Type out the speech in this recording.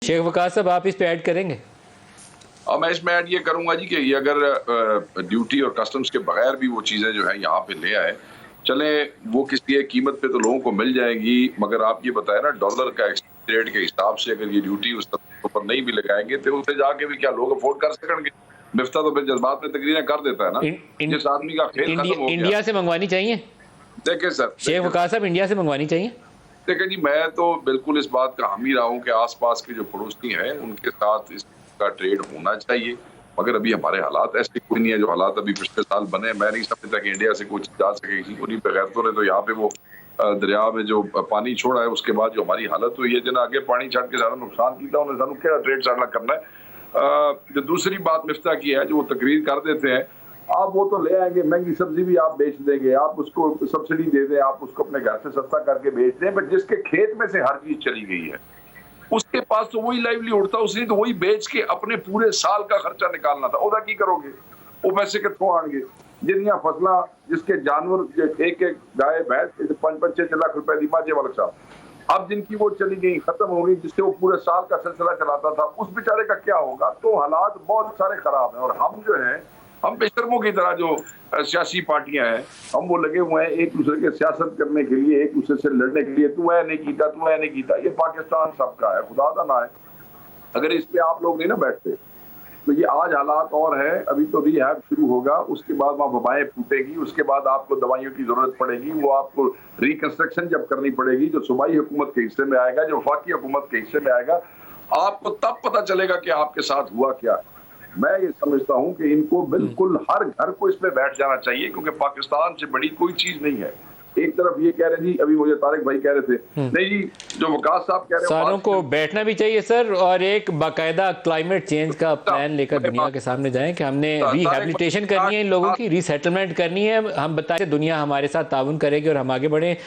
शेख वकास साहब, आप इस पे ऐड करेंगे? और मैं इसमें ऐड ये करूंगा जी कि ये अगर ड्यूटी और कस्टम्स के बगैर भी वो चीज़ें जो है यहाँ पे ले आए, चले वो किसी एक कीमत पे तो लोगों को मिल जाएगी, मगर आप ये बताए ना डॉलर का एक्सचेंज रेट के हिसाब से अगर ये ड्यूटी उस ऊपर नहीं भी लगाएंगे तो उससे जाके भी क्या लोग अफोर्ड कर सकेंगे? मिफ्ता तो फिर जज्बात में तकरीरें कर देता है ना। जिस आदमी का खेल खत्म हो गया। इंडिया से मंगवानी चाहिए देखें सर, शेख वकास साहब, इंडिया से मंगवानी चाहिए। देखिए जी, मैं तो बिल्कुल इस बात का हामी रहा हूँ कि आसपास के जो पड़ोसी हैं उनके साथ इसका ट्रेड होना चाहिए, मगर अभी हमारे हालात ऐसे कोई नहीं है। जो हालात अभी पिछले साल बने, मैं नहीं समझता कि इंडिया से कुछ जा सकेगी। उन्हीं बगैरतों ने तो यहाँ पे वो दरिया में जो पानी छोड़ा है उसके बाद जो हमारी हालत हुई है, जना आगे पानी छड़ के सारा नुकसान किया उन्हें, सानू क्या ट्रेड साड़ा करना है। जो दूसरी बात मिफ्ता की है, जो वो तकरीर कर देते हैं, आप वो तो ले आएंगे, महंगी सब्जी भी आप बेच देंगे, आप उसको सब्सिडी दे दें, आप उसको अपने घर से सस्ता करके बेच दें, बट जिसके खेत में से हर चीज चली गई है उसके पास तो वही लाइवलीहुड था, उसने तो वही बेच के अपने पूरे साल का खर्चा निकालना था। ओदा की करोगे? वो पैसे कितों आएंगे? जिन्नियां फसला, जिसके जानवर एक एक गाय भैंस 5-6 लाख रुपए दी माजे वाले साहब, अब जिनकी वो चली गई, खत्म हो गई, जिससे वो पूरे साल का सिलसिला चलाता था, उस बेचारे का क्या होगा? तो हालात बहुत सारे खराब हैं। और हम जो है, हम बेशर्मों की तरह जो सियासी पार्टियां हैं, हम वो लगे हुए हैं एक दूसरे के सियासत करने के लिए, एक दूसरे से लड़ने के लिए। तू है नहीं कीता, तू है नहीं कीता। ये पाकिस्तान सबका है, खुदा का ना है। अगर इस पे आप लोग नहीं ना बैठते तो ये आज हालात और है। अभी तो रिहैब शुरू होगा, उसके बाद वहाँ वबाएं फूटेगी, उसके बाद आपको दवाइयों की जरूरत पड़ेगी, वो आपको रिकंस्ट्रक्शन जब करनी पड़ेगी, जो सूबाई हुकूमत के हिस्से में आएगा, जो वफाकी हुकूमत के हिस्से में आएगा, आपको तब पता चलेगा कि आपके साथ हुआ क्या। मैं ये समझता हूं कि इनको बिल्कुल हर घर को इसमें बैठ जाना चाहिए, क्योंकि पाकिस्तान से बड़ी कोई चीज नहीं है। एक तरफ ये कह रहे जी, अभी मुझे तारिक भाई कह रहे थे, नहीं जी जो वकास साहब कह रहे हैं, सारों को बैठना भी चाहिए सर, और एक बाकायदा क्लाइमेट चेंज का प्लान लेकर दुनिया के सामने जाएं कि हमने रिहैबिलिटेशन करनी है, इन लोगों की रीसेटलमेंट करनी है। हम बताएं दुनिया हमारे साथ ताउन करेगी और हम आगे बढ़े।